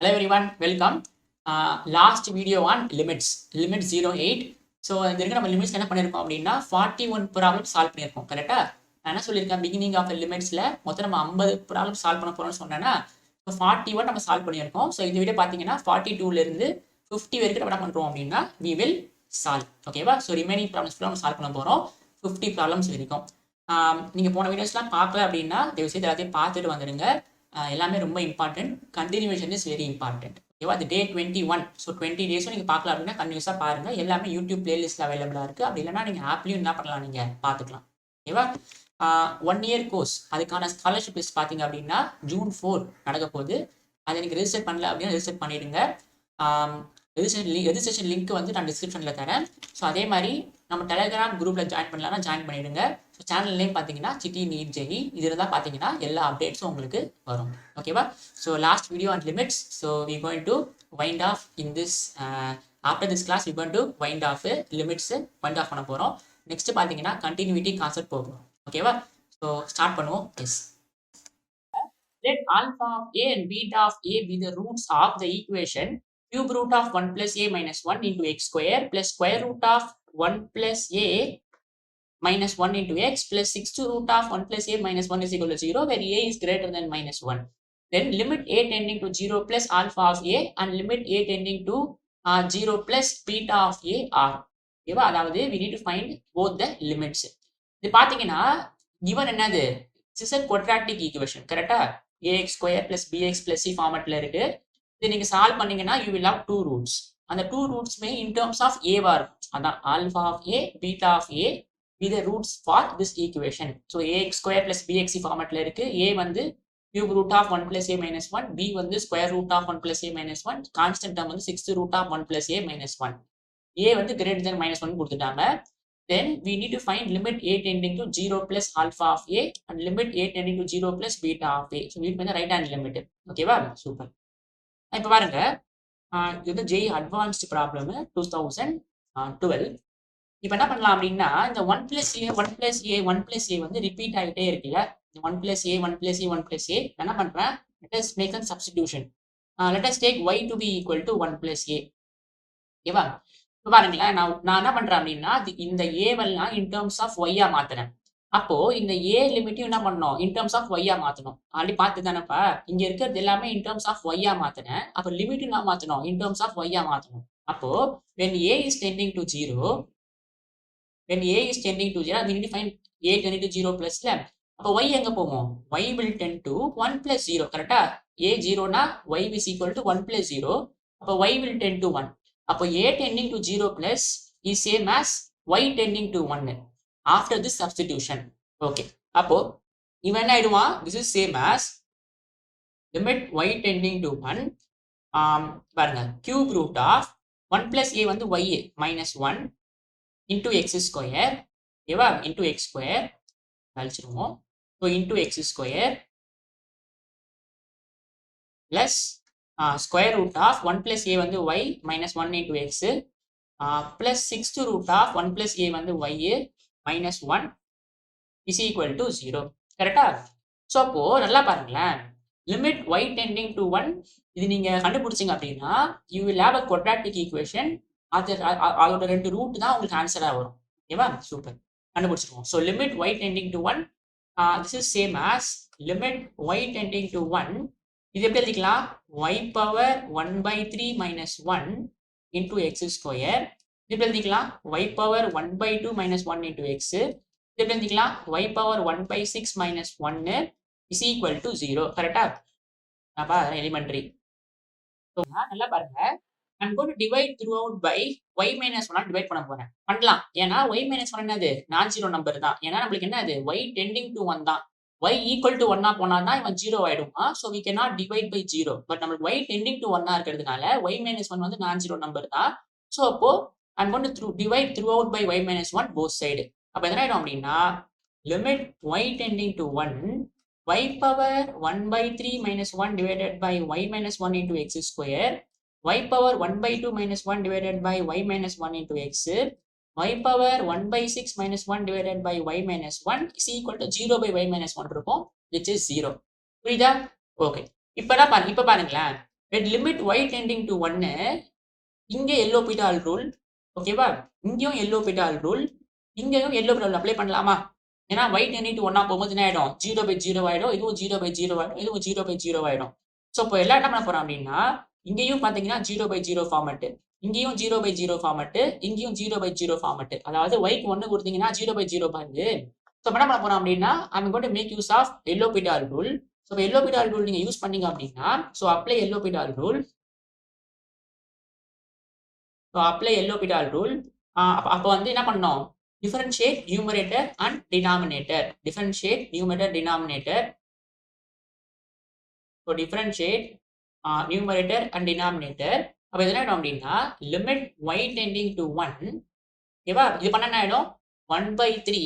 Hello everyone, welcome. Last video on limit 08. So இந்த இருக்க நம்ம லிமிட்ஸ் என்ன பண்ணிருக்கோம் அப்படின்னா 41 ப்ராப்ளம் சால்வ் பண்ணிருக்கோம். கரெக்ட்டா? நான் என்ன சொல்லியிருக்கேன் பிகினிங் ஆஃப் லிமிட்ஸ்ல மொத்தம் நம்ம 50 ப்ராப்ளம் சால்வ் பண்ண போறோம்னு சொன்னேன்னா 41 நம்ம சால்வ் பண்ணிருக்கோம். ஸோ இந்த வீடியோ பாத்தீங்கன்னா 42ல இருந்து 50 வரைக்கும் நம்ம என்ன பண்றோம் அப்படின்னா we will solve. ஓகேவா? ஸோ ரிமைனிங் ப்ராப்ளம்ஸ் நம்ம சால்வ் பண்ண போறோம். 50 ப்ராப்ளம்ஸ் இருக்கும். நீங்க போன வீடியோஸ்லாம் பார்க்கல அப்படின்னா தயவு செய்து எல்லாத்தையும் பார்த்துட்டு வந்துடுங்க. எல்லாமே ரொம்ப important. Continuation is very important. ஓகேவா? அது டே 21. ஸோ 20 டேஸும் நீங்கள் பார்க்கலாம் அப்படின்னா கண்டினியூஸாக பாருங்கள். எல்லாமே யூடியூப் பிளேலிஸ்ட்டில் அவைலபிளாக இருக்குது. அப்படி இல்லைனா நீங்கள் ஆப்லையும் என்ன பண்ணலாம், நீங்கள் பார்த்துக்கலாம். ஓகேவா? 1 இயர் கோர்ஸ் அதுக்கான ஸ்காலர்ஷிப் லிஸ்ட் பார்த்தீங்க அப்படின்னா June 4 நடக்க போகுது. அதை நீங்கள் ரெஜிஸ்டர் பண்ணல அப்படின்னா ரெஜிஸ்டர் பண்ணிடுங்க. ரெஜிஸ்ட்ரேஷன் லிங்க் வந்து நான் டிஸ்கிரிப்ஷனில் தரேன். ஸோ அதே மாதிரி நம்ம டெலிகிராம் குரூப்பில் ஜாயின் பண்ணலாம்னா ஜாயின் பண்ணிடுங்க. ஸோ சேனல் நேம் பார்த்தீங்கன்னா சிட்டி நீட் ஜெயி. இதில் தான் பார்த்தீங்கன்னா எல்லா அப்டேட்ஸும் உங்களுக்கு வரும். ஓகேவா? So last video on limits. So we going to wind off in this after this class we going to wind off limits wind off பண்ண போகிறோம். நெக்ஸ்ட் பார்த்தீங்கன்னா கண்டினியூட்டி கான்செப்ட் போகிறோம். ஓகேவா? ஸோ ஸ்டார்ட் பண்ணுவோம். Yes. Let alpha of a and beta of a be the roots of the equation cube root of 1 plus a minus 1 into x square plus square root of 1 plus a minus 1 into x plus 6 root of 1 plus a minus 1 is equal to 0 where a is greater than minus 1. Then limit a tending to 0 plus alpha of a and limit a tending to 0 plus beta of a are. ஓகேவா? அதாவது we need to find both the limits. இது பார்த்தீங்கன்னா given என்னது? This is a quadratic equation. கரெக்டா? ax square plus bx plus c ஃபார்மட்ல இருக்கு. இது நீங்க solve பண்ணீங்கன்னா you will have 2 roots. அந்த 2 ரூட்ஸ்மே in terms of a வா இருக்கும். அதான் alpha of a, beta of a be the roots for this equation. So ax square plus bx ஃபார்மட்ல இருக்கு. a வந்து cube root of 1 plus a minus 1, b வந்து square root of 1 plus a minus 1, constant term வந்து 6 root of 1 plus a minus 1. a வந்து greater than minus 1 கொடுத்துட்டாங்க. Then we need to find limit a tending to 0 plus alpha of a and limit a tending to 0 plus beta of a. So we need to find the right hand limit. ஓகேவா? Super. இப்போ பாருங்க, இது வந்து JE advanced problem 2012. இப்போ என்ன பண்ணலாம் அப்படின்னா இந்த 1 plus a 1 plus a 1 plus a வந்து ரிப்பீட் ஆகிட்டே இருக்குல்ல. 1 plus a 1 plus a 1 plus a என்ன பண்றேன்? let us make a substitution. Let us take y to be equal to 1 plus a. ஓகேவா? இப்போ பாருங்களேன், நான் என்ன பண்றேன் அப்படின்னா இந்த ஏவெல்லாம் இன் டேர்ம்ஸ் ஆஃப் ஒய்யா மாத்துறேன். அப்போ இந்த ஏ லிமிட்டையும் என்ன பண்ணணும்? இன் டேர்ம்ஸ் ஆஃப் ஒய்யா மாத்தணும். ஆல்ரெடி பார்த்து தானப்பா இங்க இருக்கிறது எல்லாமே இன் டேர்ம்ஸ் ஆஃப் ஒய்யா மாத்தினேன். அப்போ லிமிட்டும் நான் மாத்தணும், இன் டேர்ம்ஸ் ஆஃப் ஒய்யா மாத்தணும். அப்போ when a is tending to 0, when a is tending to 0, we need to find a tending to 0 plus ல. அப்போ y எங்க போகும்? y will tend to 1 plus 0. கரெக்டா? a 0 னா y is equal to 1 plus 0. அப்போ y will tend to 1. அப்போ a tending to 0 plus is same as y tending to 1 after this substitution. Okay. அப்போ இவன் என்ன ஆயிடுவான்? This is same as limit y tending to 1 பாருங்க cube root of 1 plus a வந்து y minus 1 into x square. ஓகேவா? into x square கழிச்சிருவோம். So into x square plus square root of 1 plus a வந்து y minus 1 into x plus 6th root of 1 plus a வந்து y minus 1 is equal to 0. கரெக்டா? So அப்போ நல்லா பாருங்களேன், limit y tending to 1 இது நீங்க கண்டுபிடிச்சிங்க அப்படின்னா you will have a quadratic equation. அதோட 2 ரூட் தான் உங்களுக்கு ஆன்சரா வரும். ஓகேவா? சூப்பர். கண்டுபிடிச்சிருவோம். So limit y tending to 1 this is same as limit y tending to 1. இது எப்படி எழுதிக்கலாம்? y power 1 by 3 minus 1 into x square. இது எப்படி எழுதிக்கலாம்? y power 1 by 2 minus 1 into x. இது எப்படி எழுதிக்கலாம்? y power 1 by 6 minus 1 is equal to 0. கரெக்டா? எலிமெண்டரி. நல்லா பாருங்க, I'm going to divide throughout by y minus 1 divide பண்ண போறேன். பண்ணலாம். ஏன்னா y minus 1 என்னது? நான் ஜீரோ நம்பர் தான். ஏன்னா நம்மளுக்கு என்னது? y tending to 1 தான். y equal to 1 போனான்னா இவன் 0 ஆயிடுமா. so we cannot divide by 0. But நம்மளுக்கு y tending to 1 இருக்கிறதுனால y minus 1 வந்து நான் ஜீரோ நம்பர் தான். so அப்போ I'm going to divide throughout by y minus 1 both side. அப்போ என்ன ஆயிடும் அப்படின்னா limit y tending to 1 y power 1 by 3 minus 1 divided by y minus 1 into x square, y power 1 by 2 minus 1 divided by y minus 1 into x, y power 1 by 6 minus 1 divided by y minus 1 is equal to 0 by y minus 1 இருக்கும், which is 0. புரியுதா? Okay. இப்போ பாருங்களேன், when limit y tending to 1 இங்க எல்லோபிட்டால் rule ஓகேவா, இங்கேயும் எல்லோபிட்டால் rule, இங்கேயும் எல்லோபிட்டால் apply பண்ணலாமா? ஏன்னா y tending to 1 போகும்போது என்ன ஆயிடும், 0/0 ஆயிடும், இதுவும் 0/0 ஆயிடும், இதுவும் 0/0 ஆயிடும். ஸோ இப்போ எல்லாம் என்ன பண்ண போறோம் அப்படின்னா, இங்கேயும் பாத்தீங்கன்னா 0/0 ஃபார்மட், இங்கேயும் 0/0 ஃபார்மட், இங்கேயும் 0/0 ஃபார்மட். அதாவது yக்கு 1 கொடுத்தீங்கன்னா 0/0 பாருங்க. ஸோ என்ன பண்ண போறோம் அப்படின்னா, I'm going to make use of L'Hopital rule. So L'Hopital rule நீங்க யூஸ் பண்ணீங்க அப்படின்னா, so apply L'Hopital rule. So apply L'Hopital rule. அப்போ வந்து என்ன பண்ணோம், differentiate numerator and denominator. Differentiate numerator denominator. So differentiate numerator and denominator. அப்போ எது ஆகிடும் அப்படின்னா, லிமிட் y டெண்டிங் டு 1 ஓகேவா, இது பண்ண என்ன ஆகிடும், 1/3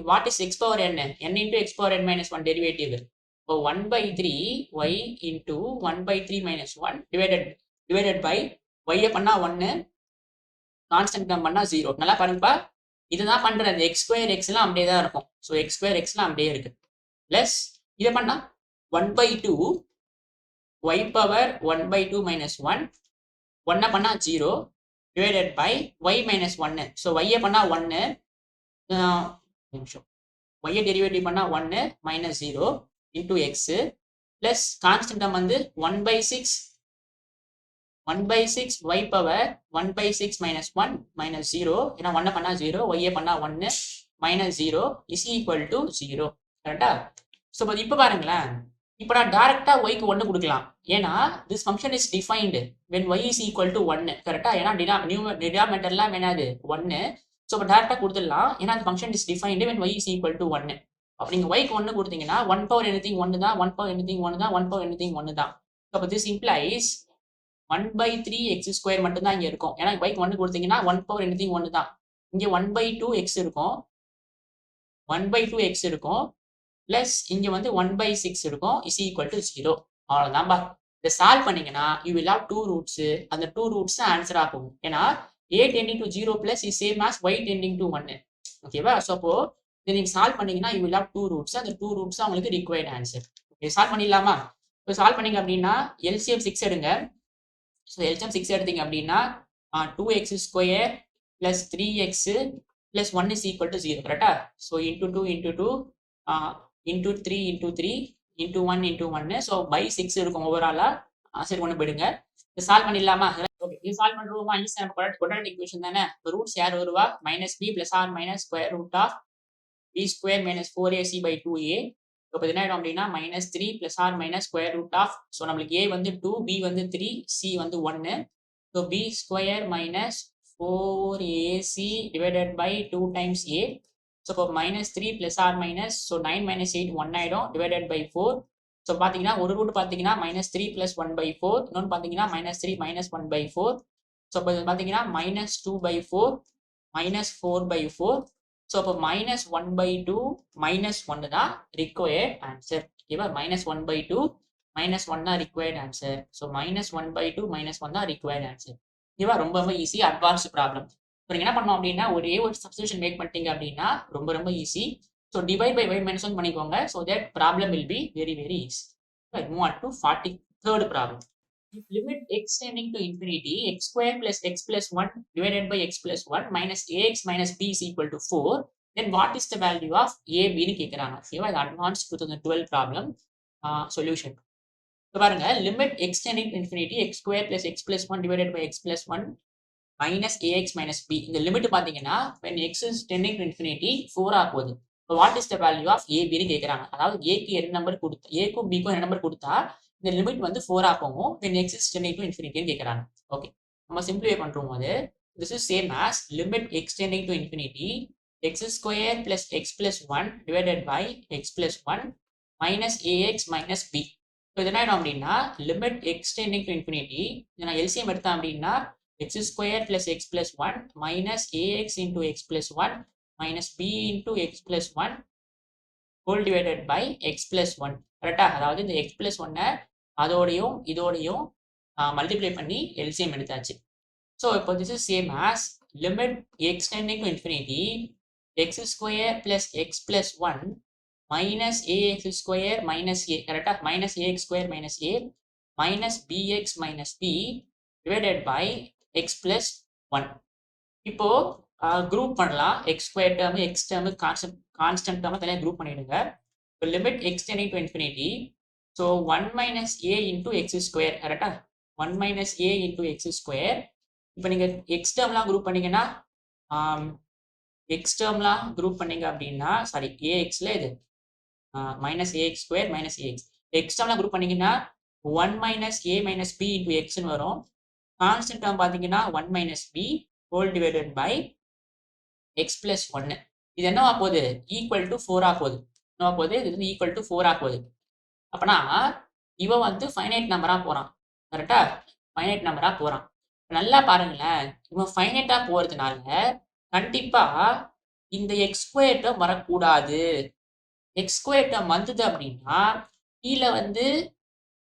what is x power n, n into x power n minus 1 derivative. இப்போ 1/3 y into 1/3 minus 1 divided by y பண்ணா 1, கான்ஸ்டன்ட் டேர்ம் பண்ணா 0. நல்லா பாருங்கப்பா, இதுதான் பண்றது. x ஸ்கொயர் x எல்லாம் அப்படியே தான் இருக்கும். ஸோ x ஸ்கொயர் x எல்லாம் அப்படியே இருக்கு. பிளஸ் இதை பண்ணா 1/2 y பவர் 1/2 minus 1, 1 பண்ணா 0 divided by y minus 1. So y பண்ணா 1, நிமிஷம், y டெரிவேட்டிவ் பண்ணா 1 minus 0 into x plus constant term வந்து 1/6 y பவர் 1/6 minus 1 minus 0. ஏன்னா 1 பண்ணா 0, y பண்ணா 1 minus 0 is equal to 0. கரெக்டா? ஸோ இப்போ பாருங்களேன், இப்போ நான் டைரக்டா yக்கு 1 கொடுக்கலாம். ஏன்னா this function is defined when y is equal to 1. கரெக்டா? ஏன்னா டினாமினேட்டர்லாம் என்னது 1. ஸோ இப்போ டைரக்டா கொடுத்துடலாம். ஏன்னா அந்த function is defined when y is equal to 1. அப்போ நீங்க yக்கு 1 கொடுத்தீங்கன்னா 1 power anything 1 தான், 1 power anything 1 தான், 1 power anything 1 தான். அப்போ this implies 1/3 x ஸ்கொயர் மட்டும் தான் இங்க இருக்கும். ஏன்னா yக்கு 1 கொடுத்தீங்கன்னா 1 power anything 1 தான். இங்க 1/2 x இருக்கும், 1/2 x இருக்கும், பிளஸ் இங்க வந்து 1/6 இருக்கும், is equal to 0. அவ்வளவுதான்பா. இதை சால்வ் பண்ணீங்கன்னா you will have 2 roots. அந்த 2 roots தான் ஆன்சர் ஆகும். ஏன்னா a tending to 0 plus is same as y tending to 1. ஓகேவா? ஸோ அப்போ இதை நீங்க சால்வ் பண்ணீங்கன்னா you will have 2 roots. அந்த 2 roots தான் உங்களுக்கு required ஆன்சர். ஓகே, சால்வ் பண்ணிடலாமா? இப்போ சால்வ் பண்ணீங்க அப்படின்னா LCM 6 எடுங்க. ஸோ LCM 6 எடுத்தீங்க அப்படின்னா 2x square plus 3x plus 1 is equal to 0. கரெக்டா? So into 2 into 2 into 3 into 3 into 1 into 1. So by 6 இருக்கும் ஓவராலா. சரி, கொண்டு போயிடுங்க. இது சால்வ் பண்ணிடலாமா? ஓகே, இது சால்வ் பண்ணுறோமா? ஈஸியாக நம்ம குவாட்ரேட்டிக் ஈக்குவேஷன் தானே. ரூட்ஸ் யார் வருவா? -b + r - square root of b square - 4ac by 2a. இப்போ என்ன ஆகிடும் அப்படின்னா -3 + r - square root of, so நம்மளுக்கு a வந்து 2, b வந்து 3, c வந்து 1. So b square - 4ac divided by 2 times a. So இப்போ -3 + r - ஸோ 9 - 8 1 ஆகிடும் divided by 4. ஸோ பார்த்தீங்கன்னா ஒரு ரூட் பார்த்தீங்கன்னா -3 + 1/4, இன்னொன்று பார்த்தீங்கன்னா -3 - 1/4. ஸோ இப்போ பார்த்தீங்கன்னா -2/4 -4/4. ஸோ அப்போ -1/2 -1 தான் ரிக்வயர்ட் ஆன்சர். ஓகேவா? -1/2 -1 தான் ரிக்வயர்ட் ஆன்சர். ஸோ -1/2 -1 தான் ரிக்வயர்ட் ஆன்சர். ஓகேவா? ரொம்ப ரொம்ப ஈஸி, அட்வான்ஸ்ட் ப்ராப்ளம். இப்போ நீங்க என்ன பண்ணணும் அப்படின்னா, ஒரே ஒரு சப்ஸ்டிடியூஷன் மேக் பண்ணிட்டீங்க அப்படின்னா ரொம்ப ரொம்ப easy. So divide by y mention பண்ணிக்கோங்க. So that problem will be very very easy. Move on to 43rd problem. If limit x tending to infinity x square plus x plus 1 divided by x plus 1 minus ax minus b is equal to 4, then what is the value of a b னு கேக்குறாங்க. ஓகேவா? இது advanced 2012 problem solution. இப்போ பாருங்க, limit x tending to infinity x square plus x plus 1 divided by x plus 1 minus ax minus b. இந்த limit பாத்தீங்கன்னா when x is tending to infinity 4 ஆக போகுது. இப்போ what is the value of a b னு கேக்குறாங்க. அதாவது a க்கு என்ன நம்பர் கொடுத்தா, a க்கும் b க்கும் என்ன நம்பர் கொடுத்தா இந்த லிமிட் வந்து 4 ஆ போகும் when x is tending to infinity னு கேக்குறாங்க. ஓகே, நம்ம சிம்பிளிஃபை பண்றோம். போது this is same as limit x tending to infinity x square plus x plus 1 divided by x plus 1 minus ax minus b. இப்போ இது என்ன ஆயிடும் அப்படின்னா limit x tending to infinity, இதை நான் LCM எடுத்தேன் அப்படின்னா x square plus x plus 1 minus ax into x plus 1 minus b into x plus 1 whole divided by x plus 1. கரெக்டா? அதாவது இந்த x plus 1 அதோடையும் இதோடையும் மல்டிப்ளை பண்ணி LCM எடுத்தாச்சு. ஸோ இப்போ this is same as limit x tending to infinity x square plus x plus 1 minus ax square minus a. கரெக்டா? minus ax square minus a minus bx minus b divided by x plus 1. இப்போ group பண்ணலாம். X square term x term constant term தனியாக group பண்ணிடுங்க. இப்போ limit x tending to infinity. So 1 minus a into x square கரெக்டா? 1 minus a into x square. இப்போ நீங்கள் x டேர்ம்லாம் group பண்ணீங்கன்னா எக்ஸ் டேர்ம்லாம் குரூப் பண்ணீங்க அப்படின்னா சாரி ஏஎக்ஸ்ல இது minus ax square minus ax. X டேர்ம்லாம் குரூப் பண்ணீங்கன்னா 1 minus a minus b into எக்ஸ்ன்னு வரும். கான்ஸ்டன்ட் டேர்ம் பார்த்தீங்கன்னா 1 minus B whole divided by x plus 1. இது என்னவா போகுது? ஈக்குவல் டு 4 போகுது. என்னவா போகுது? இது வந்து ஈக்குவல் டு 4 போகுது. அப்பனா இவன் வந்து ஃபைனைட் நம்பரா போறான். கரெக்டா? ஃபைனைட் நம்பரா போறான். நல்லா பாருங்களேன், இவன் ஃபைனைட்டா போறதுனால கண்டிப்பா இந்த எக்ஸ் ஸ்கொயர் டேர்ம் வரக்கூடாது. எக்ஸ் ஸ்கொயர் டேர்ம் வந்தது அப்படின்னா கீழே வந்து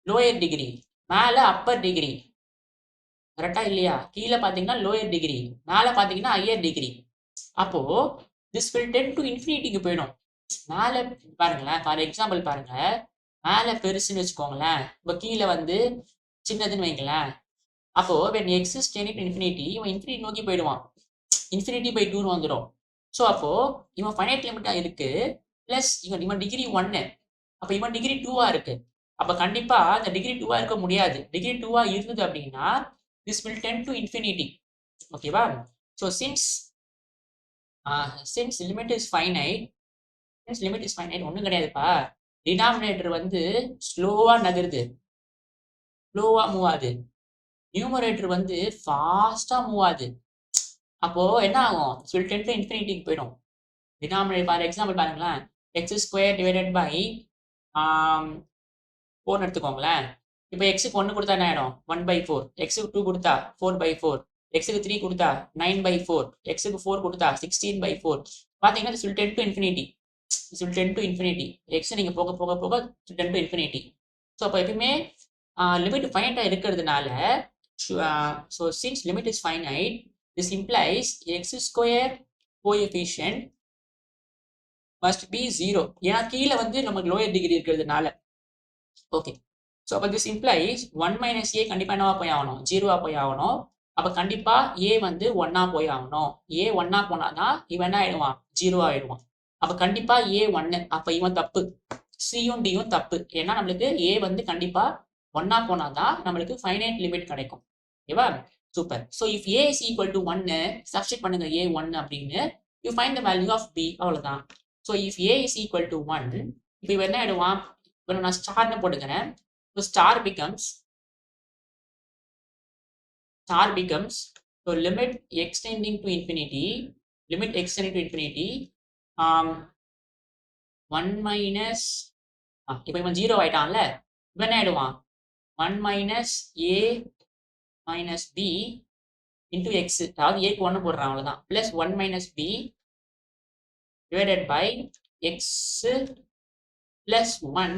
லோயர் டிகிரி, மேல அப்பர் டிகிரி. கரெக்டா இல்லையா? கீழே பாத்தீங்கன்னா லோயர் டிகிரி, மேல பாத்தீங்கன்னா ஹையர் டிகிரி. அப்போ திஸ் வில் டெண்ட் டு இன்ஃபினிட்டிக்கு போயிடும். மேல பாருங்களேன், ஃபார் எக்ஸாம்பிள் பாருங்க, மேல பெருசுன்னு வச்சுக்கோங்களேன், இப்போ கீழே வந்து சின்னதுன்னு வைங்களேன். அப்போ when x is tending to infinity, இவன் இன்ஃபினிட்டி நோக்கி போயிடுவான். இன்ஃபினிட்டி பை 2 வந்துடும். ஸோ அப்போ இவன் ஃபைனைட் லிமிட்டா இருக்கு, பிளஸ் இவன் டிகிரி 1, அப்போ இவன் டிகிரி 2 இருக்கு. அப்போ கண்டிப்பா அந்த டிகிரி 2 இருக்க முடியாது. டிகிரி 2 இருந்தது அப்படின்னா this will tend to infinity. ஓகேவா? So since limit is finite, ஒன்றும் கிடையாதுப்பா. டினாமினேட்டர் வந்து ஸ்லோவா நகருது, ஸ்லோவா மூவ் ஆகுது. நியூமரேட்டர் வந்து ஃபாஸ்டா மூவ் ஆகுது. அப்போ என்ன ஆகும்? வில் டெண்ட் டு இன்ஃபினிட்டிக்கு போயிடும். டினாமினேட்டர் ஃபார் எக்ஸாம்பிள் பாருங்களேன், எக்ஸ் ஸ்கொயர் டிவைடட் பை 4 எடுத்துக்கோங்களேன். இப்போ எக்ஸுக்கு 1 கொடுத்தா என்ன ஆயிடும்? 1/4. எக்ஸுக்கு 2 கொடுத்தா 4/4. எக்ஸுக்கு 3 கொடுத்தா 9/4. எக்ஸுக்கு 4 கொடுத்தா 16/4. பார்த்தீங்கன்னா this will tend to infinity. This will tend to infinity. X நீங்க போக போக போக tend to infinity. ஸோ அப்போ எப்பயுமே லிமிட் ஃபைனைட்டா இருக்கிறதுனால so since limit is finite, this implies x square coefficient must be 0. ஏன்னா கீழே வந்து நமக்கு லோயர் டிகிரி இருக்கிறதுனால. ஓகே, ஸோ அப்போ this implies 1 minus a கண்டிப்பா என்னவா போய் ஆகணும்? 0 போய் ஆகணும். அப்போ கண்டிப்பா a வந்து 1 போய் ஆகணும். a 1 போனாதான் இவன் என்ன ஆயிடுவான்? 0 ஆயிடுவான். அப்போ கண்டிப்பா a 1. அப்போ இவன் தப்பு, சியும் டியும் தப்பு. ஏன்னா நம்மளுக்கு a வந்து கண்டிப்பா 1 போனாதான் நம்மளுக்கு ஃபைனைட் லிமிட் கிடைக்கும். ஓகேவா? Super. So if a is equal to 1, substitute பண்ணுங்க a 1 அப்படின்னு. You find the value of b, அவ்வளோதான். So if a is equal to 1, இப்போ இவன் என்ன ஆயிடுவான்? இப்போ நான் ஸ்டார்னு போட்டுக்கிறேன். So star becomes so limit x tending to infinity, 1 minus இப்போ இவன் 0 ஆயிட்டான்ல, இவன் என்ன ஆயிடுவான்? 1 minus a minus b into x, அதாவது a க்கு 1 போடுறான், அவ்வளவுதான். Plus 1 minus b divided by x plus 1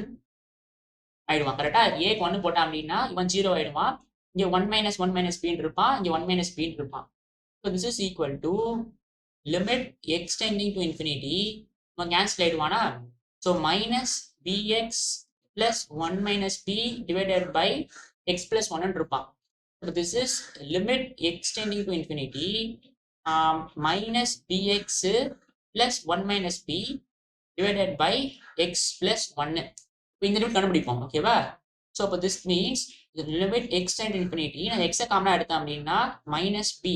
ஆயிடுவான். கரெக்டா? a க்கு 1 போட்டான் அப்படின்னா இவன் 0 ஆயிடுவான். இங்க 1 minus 1 minus b இருப்பான், இங்க 1 minus b இருப்பான். So this is equal to limit x tending to infinity, இவன் cancel ஆயிடுவானா? So minus bx plus 1 minus b divided by x plus 1 இருப்பான். So this is limit x tending to infinity minus bx plus 1 minus b divided by x plus 1. இப்போ இந்த limit கண்டுபிடிப்போம். ஓகேவா? So அப்போ this means limit x tend infinity, நான் எக்ஸை காமனா எடுத்தேன் அப்படின்னா minus b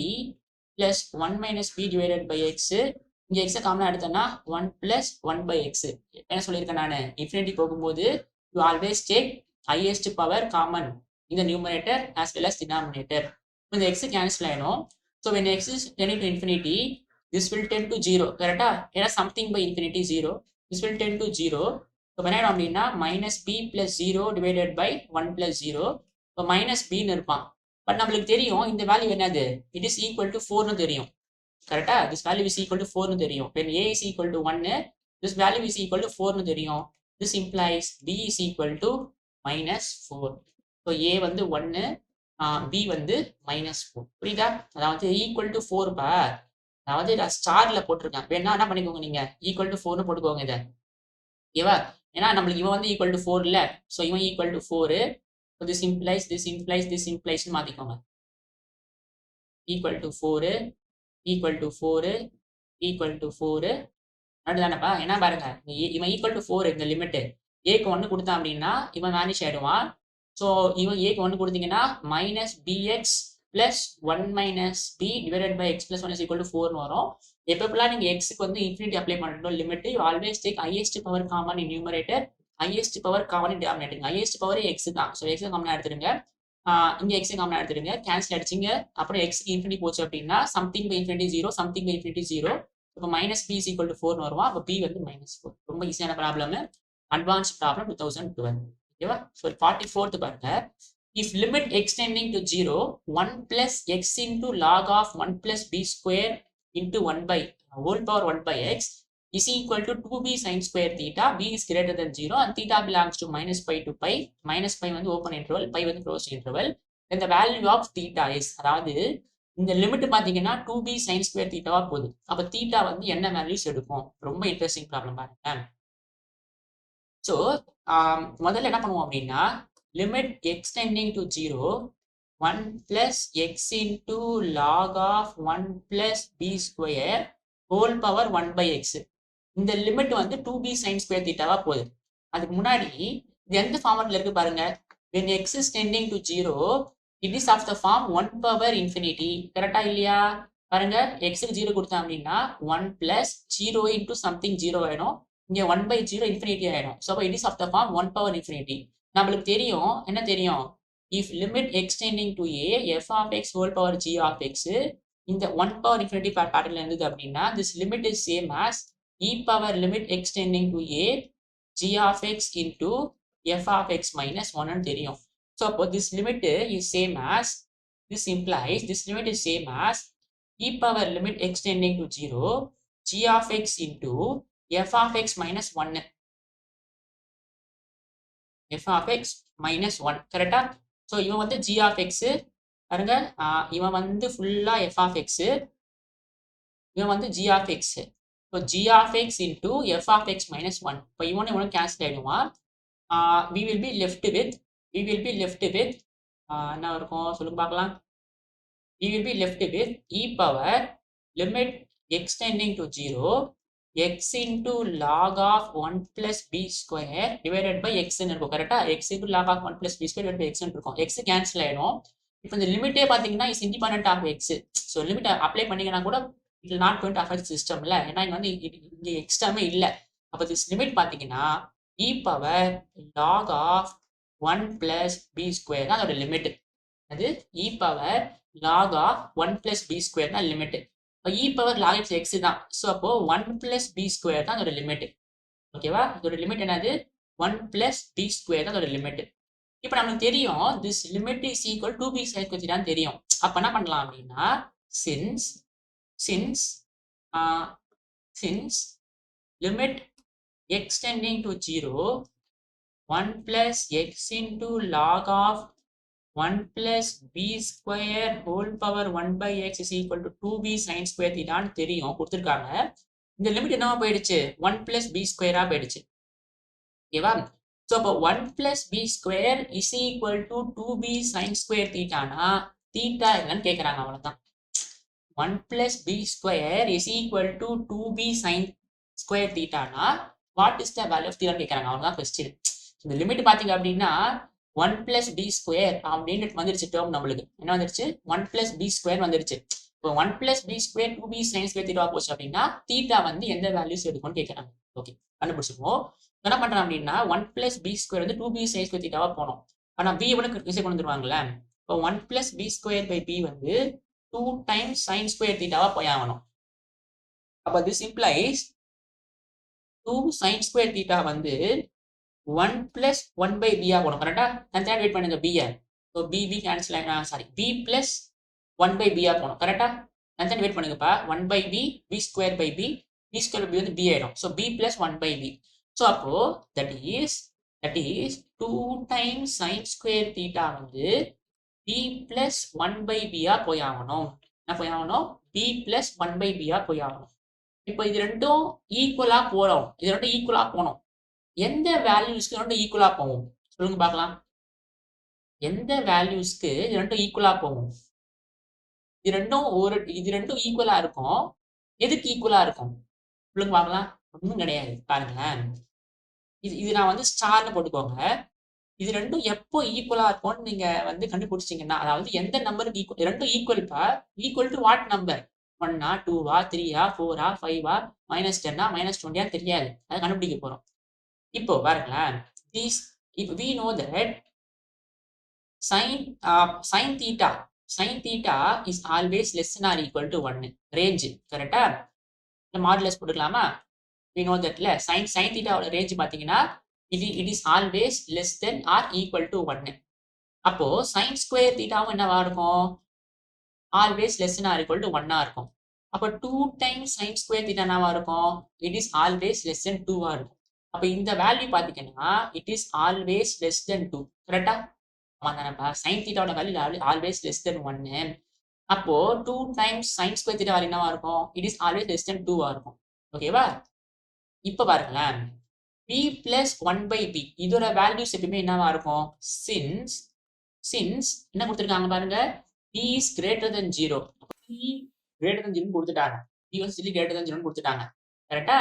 plus 1 minus b divided by x. இங்கே எக்ஸை காமனா எடுத்தேன்னா 1 பிளஸ் 1 பை எக்ஸ். என்ன சொல்லியிருக்கேன் நான்? இன்ஃபினிட்டி போகும்போது you always take highest power common இந்த numerator as well as denominator. இந்த எக்ஸ் கேன்சல் ஆயிடும். ஸோ when x is tending to infinity, this will tend to 0. கரெக்டா? ஏன்னா something by infinity 0. this will tend to 0. இப்போ என்ன அப்படின்னா minus b plus 0 divided by 1 plus 0. இப்போ மைனஸ் பின்னு இருப்பான். பட் நம்மளுக்கு தெரியும் இந்த வேல்யூ என்னது? இட் இஸ் ஈக்குவல் டு 4னு தெரியும். கரெக்டா? This value is equal to 4னு தெரியும். when a is equal to 1, this value is equal to 4னு தெரியும். this implies b is equal to minus 4. So a வந்து 1, b வந்து minus 4. புரியுதா? அதாவது ஈக்குவல் டு 4 பா, அதாவது நான் ஸ்டார்ல போட்டிருக்கேன். வேணா என்ன பண்ணிக்கோங்க, நீங்க ஈக்குவல் டு 4னு போட்டுக்கோங்க இதை. ஓகேவா? ஏன்னா நம்மளுக்கு இவன் வந்து ஈக்குவல் டு 4 இல்ல, ஸோ இவன் equal to 4. this implies மாத்திக்கோங்க. equal to 4 equal to 4 equal to 4 அதுதானப்பா. என்ன பாருங்க, இவன் equal to 4 இந்த லிமிட் ஏக்கு 1 கொடுத்தான் அப்படின்னா இவன் வேனிஷ் ஆயிடுவான். ஸோ இவன் ஏக்கு 1 கொடுத்தீங்கன்னா minus b x plus 1 minus b divided by x plus 1 is equal to 4 வரும். எப்பப்பெல்லாம் நீங்க எக்ஸுக்கு வந்து இன்ஃபினிட்டி அப்ளை பண்ணணும் limit, you always take highest power common in numerator, highest power common in denominator. Highest power x தான். So x காமனா எடுத்துருங்க, இங்க எக்ஸ் காமனா எடுத்துருங்க, கேன்சல் அடிச்சிங்க. அப்புறம் எக்ஸ்க்கு இன்ஃபினிட்டி போச்சு அப்படின்னா something by infinity 0 something by infinity 0. இப்போ minus b is equal to 4 வருவா. அப்போ பி வந்து -4. ரொம்ப ஈஸியான ப்ராப்ளம், அட்வான்ஸ் ப்ராப்ளம் 2012. ஓகேவா? ஸோ 44th பாருங்க. If limit extending to 0, 1 plus x into log of 1 plus b square into 1 by whole power 1 by x is equal to 2b sin square theta, b is greater than 0 and theta belongs to minus pi to pi. Minus pi வந்து open interval, pi வந்து closed interval. Then the value of theta is, அதாவது இந்த limit பாத்தீங்கன்னா 2b sin square theta போகுது. அப்ப theta வந்து என்ன values எடுக்கும்? ரொம்ப இன்ட்ரெஸ்டிங் ப்ராப்ளம் பாருங்க. ஸோ முதல்ல என்ன பண்ணுவோம் அப்படின்னா, limit extending to 0, 1 plus x into log of 1 plus b square whole power 1 by x. இந்த லிமிட் வந்து 2b sin square theta போகுது. அதுக்கு முன்னாடி இது எந்த ஃபார்மட்ல இருக்கு பாருங்க. when x is tending to 0, it is of the form 1 power infinity. கரெக்டா இல்லையா? பாருங்க, x க்கு 0 கொடுத்தோம் அப்படின்னா 1 plus 0 into something 0 ஆயிடும். இங்க 1 by 0 infinity ஆயிடும். So it is of the form 1 power infinity. நம்மளுக்கு தெரியும், என்ன தெரியும்? if limit extending to a f of x whole power g of x இந்த 1 power infinity பேட்டர்ன்ல இருந்தது அப்படின்னா this limit is same as e power limit extending to a g of x into f of x minus 1 ன்னு தெரியும். So அப்போ this limit is same as, this implies this limit is same as e power limit extending to 0 g of x into f of x minus 1. f of x minus 1 கரெக்டா? So இவன் வந்து g of x பாருங்க, இவன் வந்து ஃபுல்லா f of x, இவன் வந்து g of x. So g of x into f of x minus 1. இப்போ இவனும் கேன்சல் ஆயிடுவான். we will be left with என்ன இருக்கும் சொல்லுங்க பார்க்கலாம். we will be left with e power limit extending to 0 x into log of 1 plus b square divided by x ன்னு இருக்கும். கரெக்டா? x into log of 1 plus b square divided by x ன்னு இருக்கும். x cancel ஆயிடும். இப்போ இந்த லிமிட்டே பாத்தீங்கன்னா is independent of x. So limit apply பண்ணீங்கன்னா கூட it will not going to affect சிஸ்டம்ல, ஏன்னா இங்க வந்து இங்க எக்ஸ்ட்ராமே இல்ல. அப்போ this லிமிட் பாத்தீங்கன்னா e power log of 1 plus b square தான் அதோட லிமிட். அது e power log of 1 plus b square தான் limit. e power log x தான். ஸோ அப்போ 1 plus b square தான் அதோட லிமிட். ஓகேவா? இதோட லிமிட் என்னது? 1 plus b square தான் அதோட லிமிட். இப்போ நமக்கு தெரியும் this limit is equal to 2b sin square theta தெரியும். அப்ப என்ன பண்ணலாம் அப்படின்னா, since limit extending to 0 1 plus x into log of 1 plus b square whole power 1 by x is equal to 2b sin square theta தெரியும், கொடுத்திருக்காங்க. இந்த limit என்னவா போயிடுச்சு? 1 plus b square போயிடுச்சு. ஓகேவா? ஸோ அப்போ 1 plus b square is equal to 2b sin square thetaனா theta என்னன்னு கேட்குறாங்க, அவ்வளோதான். 1 plus b square is equal to 2b sin square thetaனா what is the value of theta கேட்குறாங்க, அவ்வளோதான் கொஸ்டின். இந்த லிமிட் பார்த்தீங்க அப்படின்னா 1 plus b square அப்படின்னு வந்துருச்சு. டேர்ம் நம்மளுக்கு என்ன வந்துருச்சு? 1 plus b square வந்துருச்சு. இப்போ 1 plus b square 2b sin square theta போச்சு அப்படின்னா theta வந்து எந்த வேல்யூஸ் எடுக்கும்னு கேட்குறாங்க. ஓகே, கண்டுபிடிச்சிருவோம். என்ன பண்றோம் அப்படின்னா 1 plus b square வந்து 2b sin square theta போனோம். ஆனா b எவ்வளவு ஈஸியா கொண்டு வந்துருவாங்கல்ல. இப்போ 1 plus b square by b வந்து 2 times sin square theta போய் ஆகணும். அப்ப this implies 2 sin square theta வந்து 1 plus 1 by b போகணும். கரெக்டா? நான் வெயிட் பண்ணுங்க b. So b cancel sorry b plus 1 by b போகணும். கரெக்டா? நான் வெயிட் பண்ணுங்கப்பா. 1 by b, b square by b, b square by b வந்து b ஆயிடும். So b plus 1 by b. So அப்போ that is 2 times sin square theta வந்து b plus 1 by b போய் ஆகணும். என்ன போய் ஆகணும்? b plus 1 by b போய் ஆகணும். இப்போ இது ரெண்டும் ஈக்குவலா போறோம். இது ரெண்டும் ஈக்குவலா போனோம். எந்த வேல்யூஸ்க்கு ரெண்டும் ஈக்குவலா போகும் சொல்லுங்க பார்க்கலாம். எந்த வேல்யூஸ்க்கு இது ரெண்டும் ஈக்குவலா போகும்? இது ரெண்டும் ஈக்குவலா இருக்கும். எதுக்கு ஈக்குவலா இருக்கும்? சொல்லுங்க பார்க்கலாம். ஒண்ணும் கிடையாது. பாருங்களேன். இது நான் வந்து ஸ்டார்ன்னு போட்டுக்கோங்க. இது ரெண்டும் எப்போ ஈக்குவலா இருக்கும்னு நீங்க வந்து கண்டுபிடிச்சிட்டீங்கன்னா, அதாவது எந்த நம்பருக்கு ரெண்டும் ஈக்குவல்ப்பா. Equal to what number? 1ஆ, 2ஆ, 3ஆ, 4ஆ, 5ஆ, -10ஆ, -20ஆ தெரியாது. அத கண்டுபிடிக்க போறோம். இப்போ பாருங்களேன். These if we know that sin theta is always less than or equal to 1. Range கரெக்ட்டா? இந்த மாடுலஸ் போட்டுக்கலாமா? we know that sin theta ஓட ரேஞ்ச் பாத்தீங்கன்னா it is always less than or equal to 1. அப்போ sin square thetaவும் என்னவா இருக்கும்? always less than or equal to 1 இருக்கும். அப்போ 2 times sin square theta என்னவா இருக்கும்? it is always less than 2 இருக்கும். அப்போ இந்த வேல்யூ பாத்தீங்கன்னா it is always less than 2. கரெக்ட்டா? ஆமா sin theta ஓட வேல்யூ always less than 1. அப்போ 2 times sin square theta value என்னவா இருக்கும்? it is always less than 2 இருக்கும். ஓகேவா? இப்ப பாருங்களேன். b plus 1 by b இதோட வேல்யூஸ் எப்பவுமே என்னவா இருக்கும்? since என்ன கொடுத்திருக்காங்க பாருங்க, b is greater than 0. b greater than 0 கொடுத்துட்டாங்க. b வந்து still greater than 0 கொடுத்துட்டாங்க. கரெக்ட்டா?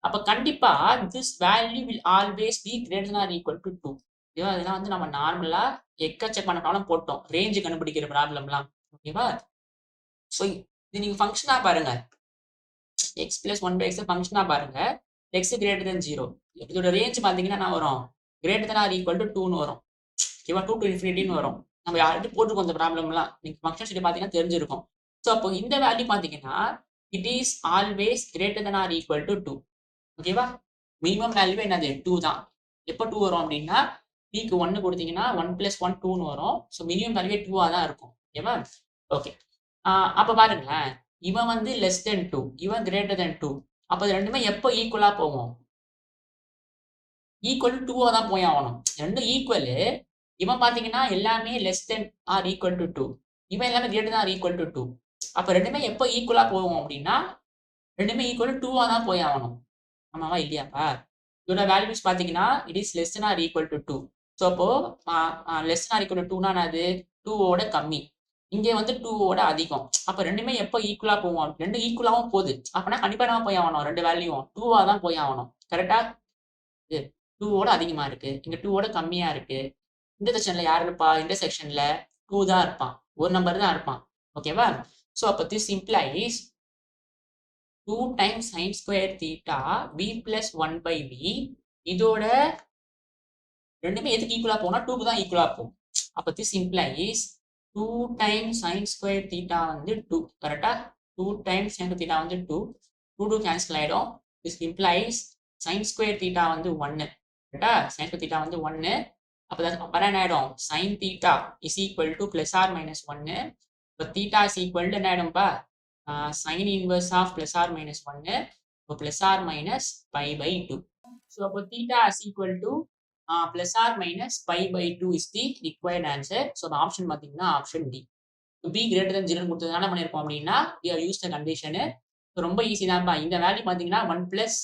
அப்ப கண்டிப்பா this value will always be greater than or equal to 2. இதெல்லாம் வந்து நம்ம நார்மலா எக்கச்சக்கமான ப்ராப்ளம் போட்டோம். ரேஞ்ச் கண்டுபிடிக்கிற ப்ராப்ளம்லாம். ஓகேவா? சோ இது நீங்க ஃபங்க்ஷனா பாருங்க. x plus 1 by x ஃபங்க்ஷனா பாருங்க. x greater than 0. இதோட ரேஞ்ச் பாத்தீங்கன்னா என்ன வரும்? greater than or equal to 2 ன்னு வரும். ஓகேவா? 2 to infinity ன்னு வரும். நம்ம ஆல்ரெடி போட்டுருக்கோம் இந்த ப்ராப்ளம்லாம். நீங்க ஃபங்க்ஷன் ஷீட் பாத்தீங்கன்னா தெரிஞ்சிருக்கும். சோ அப்போ இந்த வேல்யூ பாத்தீங்கன்னா it is always greater than or equal to 2. ஓகேவா? மினிமம் வேல்யூ என்னது? 2 தான். எப்போ 2 வரும் அப்படின்னா b க்கு 1 கொடுத்தீங்கன்னா 1 plus 1 2 ன்னு வரும். சோ மினிமம் வேல்யூ 2 தான் இருக்கும். ஓகேவா? ஓகே. அப்ப பாருங்களேன். இவன் வந்து less than 2, இவன் greater than 2. அப்ப இது ரெண்டுமே எப்போ ஈக்குவலா போகும்? ஈக்குவல் டு 2 தான் போய் ஆகணும். ரெண்டும் ஈக்குவல். இவன் பாத்தீங்கன்னா எல்லாமே less than or equal to 2. இவன் எல்லாமே greater than R equal to 2. அப்ப ரெண்டுமே எப்போ ஈக்குவலா போகும் அப்படின்னா ரெண்டுமே ஈக்குவல் டு 2 தான் போய் ஆகணும். ஆமாவா இல்லையாப்பா? இதோட வேல்யூஸ் பாத்தீங்கன்னா it is less than or equal to 2. So அப்போ less than or equal to 2னா அது 2 ஓட கம்மி. இங்க வந்து 2 ஓட அதிகம். அப்ப ரெண்டுமே எப்போ ஈக்குவலா போகும்? ரெண்டு ஈக்குவலாவும் போகுது. அப்பனா கண்டிப்பா நம்ம போய் ஆகணும். ரெண்டு வேல்யூவும் 2 தான் போய் ஆகணும். கரெக்டா? 2 ஓட அதிகமா இருக்கு. இங்க 2 ஓட கம்மியா இருக்கு. இந்த செக்ஷன்ல யார் இருப்பா? இந்த செக்ஷன்ல 2 தான் இருப்பான். ஒரு நம்பர் தான் இருப்பான். ஓகேவா? சோ அப்ப this implies 2 times sin square theta b plus 1 by b. இதோட ரெண்டுமே எதுக்கு ஈக்குவலா போனா 2 க்கு தான் ஈக்குவலா போகும். அப்ப this implies 2 times sin square theta வந்து 2. கரெக்ட்டா? 2 times sin square theta வந்து 2. 2 கேன்சல் ஆயிடும். This implies sin square theta வந்து 1. கரெக்ட்டா? sin square theta வந்து 1. அப்ப என்ன ஆயிடும்? sin theta is equal to plus or minus 1. இப்போ theta is equal to என்ன ஆயிடும்பா? sin inverse of plus or minus 1. இப்போ plus or minus pi by 2. So அப்போ theta is equal to plus or minus pi by 2 is the required answer. So the option பாத்தீங்கன்னா option D. b greater than 0 கொடுத்ததுனால என்ன பண்ணிருக்கோம் அப்படின்னா we have used the condition. ரொம்ப easy தான்ப்பா. இந்த value பாத்தீங்கன்னா 1 plus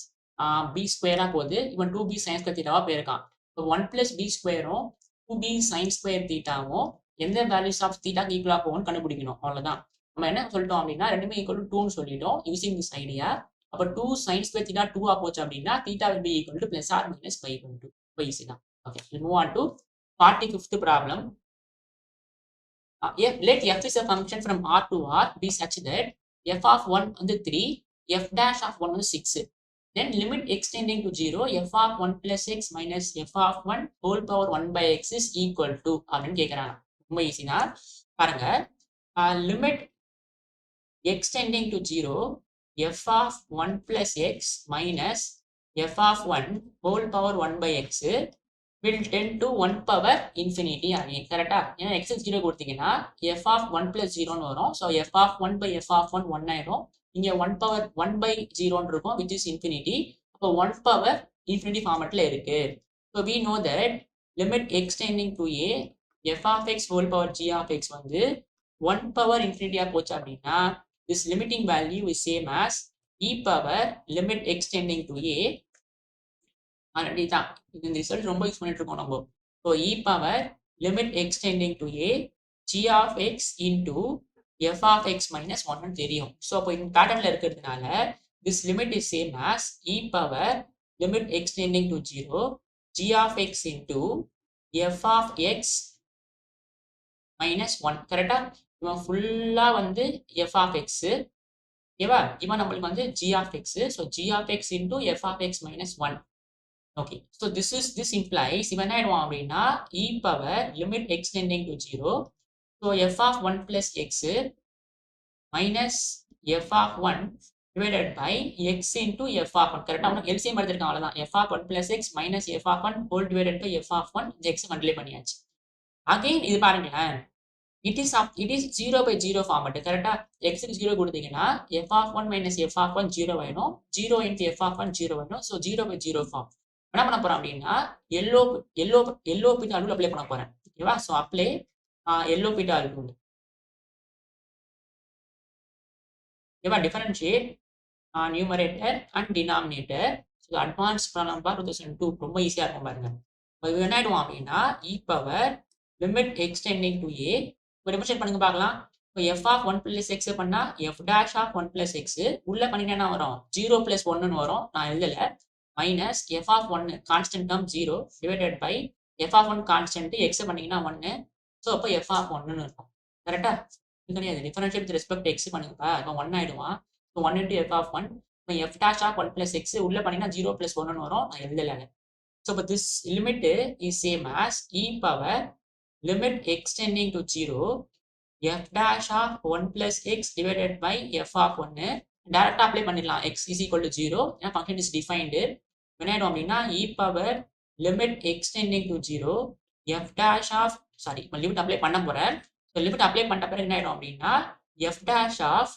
b ஸ்கொயரா போகுது. இவன் 2b sin square theta போயிருக்கான். இப்போ 1 plus b ஸ்கொயரும் 2b sin square thetaவும் எந்த வேல்யூஸ் ஆஃப் தீட்டாக்கு ஈக்குவலா போகும்னு கண்டுபிடிக்கணும். அவ்வளவுதான். நம்ம என்ன சொல்லிட்டோம் அப்படின்னா ரெண்டுமே ஈக்குவல் டு 2ன்னு சொல்லிட்டோம் யூசிங் திஸ் ஐடியா. அப்ப 2 sin square theta 2 போச்சு அப்படின்னா theta will be equal to plus or minus pi by 2. ரொம்ப ஈஸி தான். Okay, we'll move on to 45th problem. Let f is a function from R to R be such that f of 1 வந்து 3, f dash of 1 வந்து 6. Then limit extending to 0, f of 1 plus x minus f of 1 whole power 1 by x is equal to அப்படின்னு கேட்குறாங்க. ரொம்ப easy தான். பாருங்க. Limit extending to 0, f of 1 plus x minus f of 1 whole power 1 by x will tend to 1 power infinity again. கரெக்டா? ஏன்னா x 0 கொடுத்தீங்கன்னா f of 1 plus 0ன்னு வரும். So f of 1 by f of 1 1 ஆயிடும். இங்க 1 power 1 by 0ன்னு இருக்கும் which is infinity. அப்போ 1 power infinity ஃபார்மட்ல இருக்கு. So we know that limit extending to a f of x whole power g of x வந்து 1 power infinity போச்சு அப்படின்னா this limiting value is same as e power limit extending to a. Already தான் இந்த result ரொம்ப use பண்ணிட்டு இருக்கோம் நம்ம. So e power limit x tending to A g of x into f of x minus 1 தெரியும். So அப்போ இந்த பேட்டர்னில் இருக்கிறதுனால this limit is same as e power limit extending to 0 g of x into f of x minus 1. கரெக்டா? இவன் ஃபுல்லாக வந்து f of x, ஓகேவா? இவன் நம்மளுக்கு வந்து g of x, so g of x into f of x minus 1. Okay, so this implies இவன் என்ன ஆயிடுவான் அப்படின்னா e power limit extending to 0, so f of 1 plus x minus f of 1 divided by x into f of 1. கரெக்டாக அவனுக்கு LCM எடுத்திருக்கான், அவ்வளோதான். f of 1 plus x minus f of 1 whole divided by f of 1, இந்த x multiply பண்ணியாச்சு. Again இது பாருங்களேன், it is 0 by 0 format. கரெக்டா? x க்கு 0 கொடுத்தீங்கன்னா f of 1 minus f of 1 0 வேணும், 0 into f of 1 0 வேணும், ஸோ 0 by 0 ஃபார்ம். என்ன பண்ண போறோம் அப்படின்னா எல்லோ பீட்டா ரூல் அப்ளை பண்ண போறேன். ஓகேவா? So apply L'Hopital rule. ஓகேவா? Differentiate numerator and denominator. So advance problem 2002 ரொம்ப ஈஸியாக இருக்கும் பாருங்க. இது என்ன ஆயிடுவோம் அப்படின்னா e power limit x tending to a. இப்போ டெமோன்ஸ்ட்ரேட் பண்ணுங்க பார்க்கலாம். இப்போ f of 1 plus x பண்ணா f dash of 1 plus x உள்ள பண்ணினா வரும் 0 plus 1 வரும், நான் எழுதல. Minus f of 1 constant term 0 divided by f of 1 constant x பண்ணீங்கன்னா 1, ஸோ அப்போ f of 1 இருக்கும். கரெக்டா? இது கிடையாது. டிஃபரன்ஷியேட் வித் ரெஸ்பெக்ட் x பண்ணுங்கப்பா, இப்போ 1 ஆயிடுவான். ஸோ 1 into f of 1, இப்போ f dash of 1 plus x உள்ள பண்ணீங்கன்னா 0 plus 1 வரும், நான் எழுதல. ஸோ இப்போ this limit is same as e power limit extending to 0 f dash of 1 plus x divided by f of 1. டைரக்டா அப்ளை பண்ணிடலாம், x is equal to 0, ஏன்னா function is defined. என்ன ஆயிடும் அப்படின்னா e power limit extending to 0 f dash of, sorry இப்போ limit apply பண்ண போறேன். So limit apply பண்ண பிறகு என்ன ஆயிடும் அப்படின்னா f dash of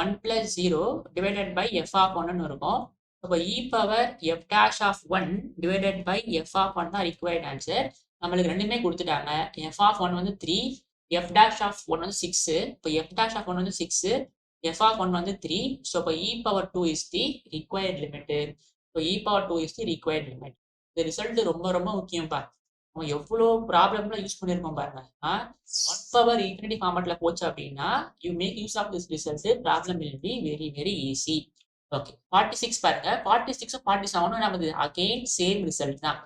1 plus 0 divided by f of 1 இருக்கும். அப்போ e power f dash of 1 divided by f of 1 தான் required answer. நம்மளுக்கு ரெண்டுமே கொடுத்துட்டாங்க. f of 1 வந்து 3, f dash of 1 வந்து 6. இப்போ f dash of 1 வந்து 6, f of 1 வந்து 3. ஸோ இப்போ e power 2 is the required limit. இப்போ e power 2 is the required limit. இந்த ரிசல்ட் ரொம்ப ரொம்ப முக்கியம்ப்பா. நம்ம எவ்வளோ ப்ராப்ளம்லாம் யூஸ் பண்ணியிருக்கோம் பாருங்க. 1 power infinity ஃபார்மட்ல போச்சு அப்படின்னா you make use of this result, problem will be very very easy. Okay, 46 பாருங்க. 46 47 நமக்கு அகெயின் சேம் ரிசல்ட் தான்.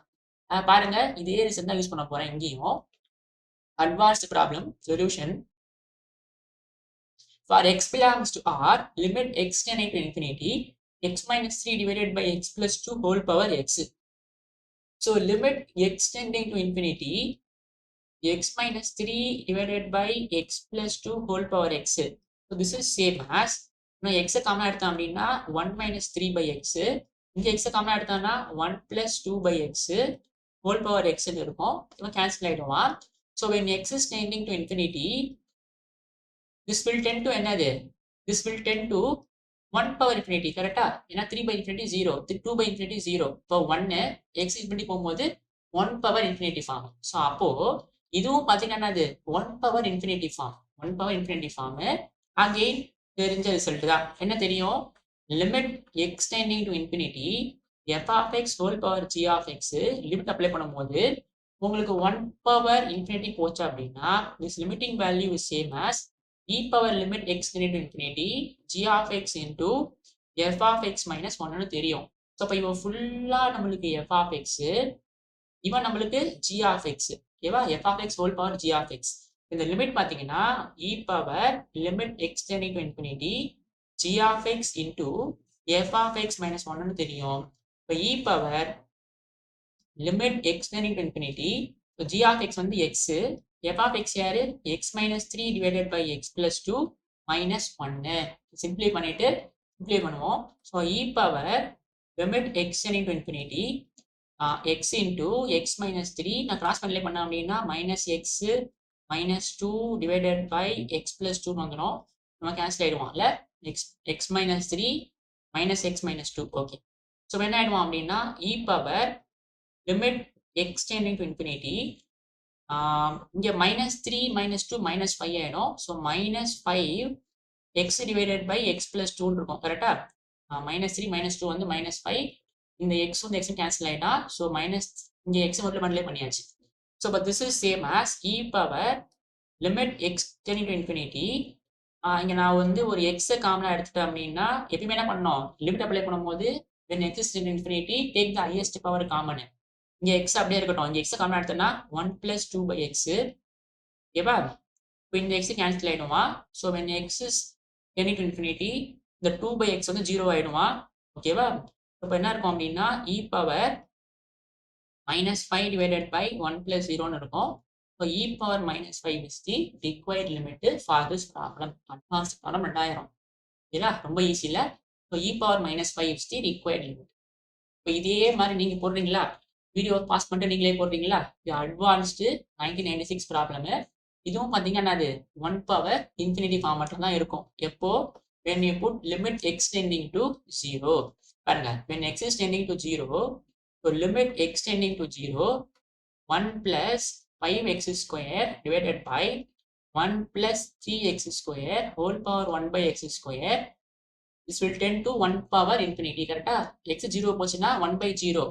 பாருங்க, இதே ரிசல்ட் தான் யூஸ் பண்ண போறேன் இங்கேயும். Advanced problem solution. For x belongs to R, limit x tending to infinity, x minus 3 divided by x plus 2 whole power x. So limit x tending to infinity, x minus 3 divided by x plus 2 whole power x. So this is same as, நான் x காமனா எடுத்தேன் அப்படின்னா 1 minus 3 by x, இங்க x காமனா எடுத்தான்னா 1 plus 2 by x whole power x இருக்கும். இவன் cancel ஆயிடுவான். So when x is tending to infinity, this will tend to என்னது? This will tend to 1 power infinity. கரெக்டா? ஏன்னா 3 by infinity 0, 2 by infinity 0. இப்போ 1 x infinity போகும்போது 1 power infinity form. So அப்போ இதுவும் பார்த்தீங்கன்னா அது 1 power infinity form. 1 power infinity form. Again தெரிஞ்ச ரிசல்ட் தான். என்ன தெரியும்? Limit x tending to infinity f of x whole power g of x limit apply பண்ணும்போது உங்களுக்கு 1 power infinity போச்சு அப்படின்னா this limiting value is same as e power limit x tending to infinity g of x into f of x minus 1 தெரியும். So அப்போ இவன் ஃபுல்லா நம்மளுக்கு f of x, இவன் நம்மளுக்கு g of x. ஓகேவா? f of x whole power g of x. இந்த limit பார்த்தீங்கன்னா e power limit x tending to infinity g of x into f of x minus 1 தெரியும். இப்போ e power limit x tending to infinity, இப்போ g of x வந்து x, f of x யாரு? x minus 3 divided by x plus 2 minus 1. சிம்பிளை பண்ணிட்டு சிம்பிளை பண்ணுவோம். So e power limit x tending to infinity x into x minus 3, நான் cross multiply பண்ண அப்படின்னா minus x minus 2 divided by x plus 2 வந்துடும். நம்ம கேன்சல் ஆயிடுவோம்ல, x minus 3 minus x minus 2. Okay, so என்ன ஆயிடுவோம் அப்படின்னா e power limit x tending to infinity, இங்கே minus 3 minus 2 minus 5 ஆயிடும். So minus 5 x divided by x plus 2 இருக்கும். கரெக்டா? minus 3 minus 2 வந்து minus 5, இந்த x வந்து x கேன்சல் ஆயிட்டா. ஸோ minus இங்கே x மல்டிப்ளை பண்ணியாச்சு. So but this is same as e power limit x tending to infinity. இங்கே நான் வந்து ஒரு எக்ஸை காமனாக எடுத்துட்டேன் அப்படின்னா எப்பயுமே என்ன பண்ணோம், லிமிட் அப்ளை பண்ணும்போது when x is in infinity take the highest power common. இங்கே எக்ஸ் அப்படியே இருக்கட்டும், இங்கே எக்ஸை காமனாக எடுத்தோம்னா 1 + 2/x. ஓகேவா? இப்போ இந்த எக்ஸ் கேன்சல் ஆகிடுமா. So when x is tending to infinity இந்த 2/x வந்து 0 ஆகிடுமா. ஓகேவா? இப்போ என்ன இருக்கும் அப்படின்னா e பவர் -5 divided by 1 + 0ன்னு இருக்கும். So e power -5 is the required limit for this problem. Advanced problem 2000. இல்ல ரொம்ப ஈஸி இல்ல. So e power -5 is the required limit. இப்போ இதே மாதிரி நீங்க போடுறீங்களா, வீடியோ பாஸ் பண்ணிட்டு நீங்களே போடுறீங்களா, இது அட்வான்ஸ்டு 1996 ப்ராப்ளம். இதுவும் பார்த்தீங்கன்னா அது 1 power infinity ஃபார்ம் மட்டும் தான் இருக்கும். எப்போ when you put limit x tending to 0. பாருங்க, when x is tending to 0, so limit x tending to 0, 1 + 5x square divided by 1 + 3x square whole power 1/x square. This will tend to 1 power infinity. கரெக்டா? x 0 போச்சுன்னா 1/0.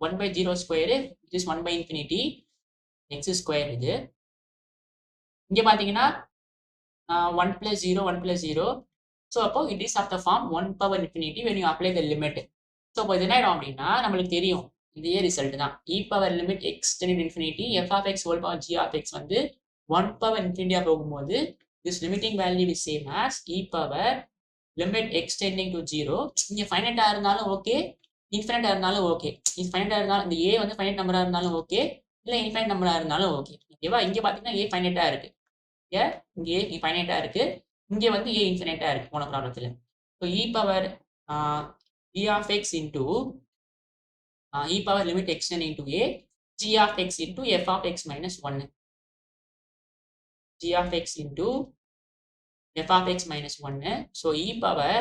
1/0 square which is 1/infinity x square இது. இங்க பாத்தீங்கன்னா 1 + 0 1 + 0. So அப்போ it is of the form 1 power infinity when you apply the limit. So இப்போ இது என்ன ஆயிடும் அப்படின்னா நம்மளுக்கு தெரியும் இதே ரிசல்ட் தான். e power limit x tending to infinity f of x whole power g of x வந்து 1 பவர் இன்ஃபினிட்டியா போகும்போது this limiting value is same as e power limit x tending to 0. இங்க ஃபைனைட்டா இருந்தாலும் ஓகே, இன்ஃபினைட்டா இருந்தாலும் ஓகே. இது ஃபைனைட்டா இருந்தாலும் இந்த a வந்து finite நம்பரா இருந்தாலும் ஓகே, இல்ல இன்ஃபைனைட் நம்பரா இருந்தாலும் ஓகே. ஓகேவா? இங்க பாத்தீங்கன்னா a ஃபைனைட்டா இருக்கு, இங்க a ஃபைனைட்டா இருக்கு, இங்க வந்து a இன்ஃபினைட்டா இருக்கு போன ப்ராப்ளத்துல. So e power g of x into e power limit x tending to a g of x into f of x minus 1. g of x into f of x minus 1. So e power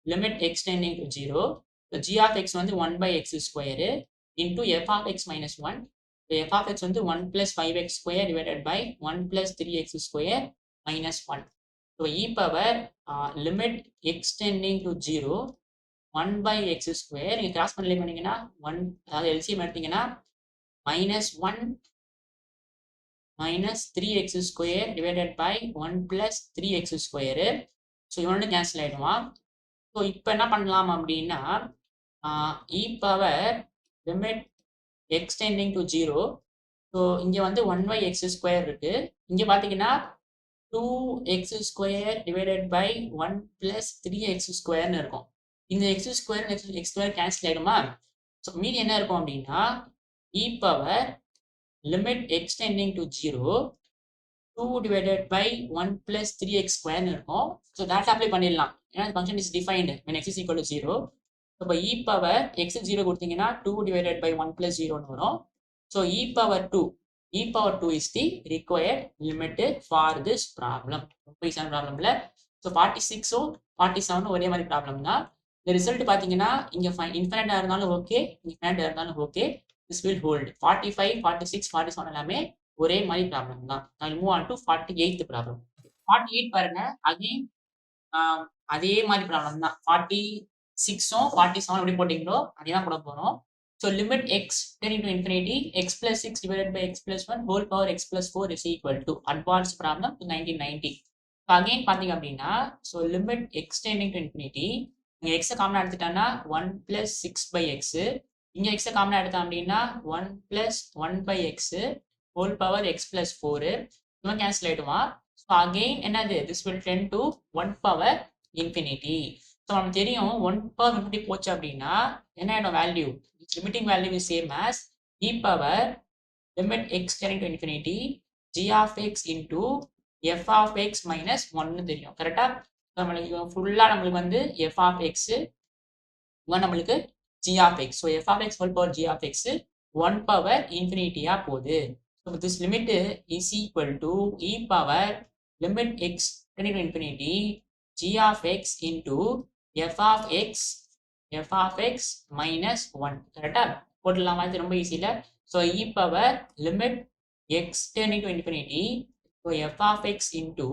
limit x tending to 0. So g of x வந்து 1/x square into f of x minus 1. So f of x வந்து 1 + 5x square divided by 1 + 3x square minus 1. So e power limit x tending to 0 1/x square. நீங்க cross multiply பண்ணீங்கன்னா 1, அதாவது LCM எடுத்தீங்கன்னா -1 - 3x square divided by 1 + 3x square. So இவனோட cancel ஆயிடுவான். So இப்போ என்ன பண்ணலாம் அப்படின்னா e power limit x tending to 0. So இங்கே வந்து 1/x square இருக்கு. இங்கே பார்த்தீங்கன்னா 2x square divided by 1 + 3x squareன்னு இருக்கும். இந்த x square x square cancel ஆயிடுமா. ஸோ மீதி என்ன இருக்கும் அப்படின்னா e power limit x tending to 0 2 divided by 1 + 3x squareன்னு இருக்கும். ஸோ டேரக்டா அப்ளை பண்ணிடலாம். ஏன்னா function is defined when x is equal to 0. இப்போ e பவர் x 0 கொடுத்தீங்கன்னா 2 divided by 1 + 0ன்னு வரும். So e power 2 is the required limit for this problem. ரொம்ப ஈஸியான ப்ராப்ளம்ல. So 46ம் 47ம் ஒரே மாதிரி ப்ராப்ளம் தான். இந்த ரிசல்ட் பார்த்தீங்கன்னா இங்கே இன்ஃபினைட்டா இருந்தாலும் ஓகே, இன்ஃபினைட்டா இருந்தாலும் ஓகே, this will hold. 45, 46, 47 எல்லாமே ஒரே மாதிரி ப்ராப்ளம் தான். I'll move on to 48th problem. 48 பாருங்க, அகைன் அதே மாதிரி ப்ராப்ளம் தான். 46ம் 47 எப்படி போட்டீங்களோ அதே தான் போட போறோம். So limit x tending to infinity x + 6 divided by x + 1 whole power x + 4 is equal to advanced problem to 1990. So again பார்த்தீங்க அப்படின்னா so limit x tending to infinity இங்கே எக்ஸை காமனாக எடுத்துட்டாங்கன்னா 1 + 6/x. இங்கே எக்ஸை காமனாக எடுத்தோம் அப்படின்னா 1 + 1/x whole power x + 4. இவன் கேன்சல் ஆயிடுவான். ஸோ அகெயின் என்னது this will tend to 1 power infinity. So நமக்கு தெரியும் 1 power infinity போச்சு அப்படின்னா என்ன ஆயிடும் value, limiting value is same as e power limit x tending to infinity g of x into f of x minus 1 தெரியும். கரெக்டா? நம்மளுக்கு ஃபுல்லா நம்மளுக்கு வந்து f of x, இவன் நம்மளுக்கு g of x. So f of x whole power g of x 1 power infinity-ஆ போகுது. So this limit is equal to e power limit x tending to infinity g of x into f of x minus 1. கரெக்டா? போட்டுடலாமா? இது ரொம்ப easy இல்ல. So e power limit x tending to infinity so f of x into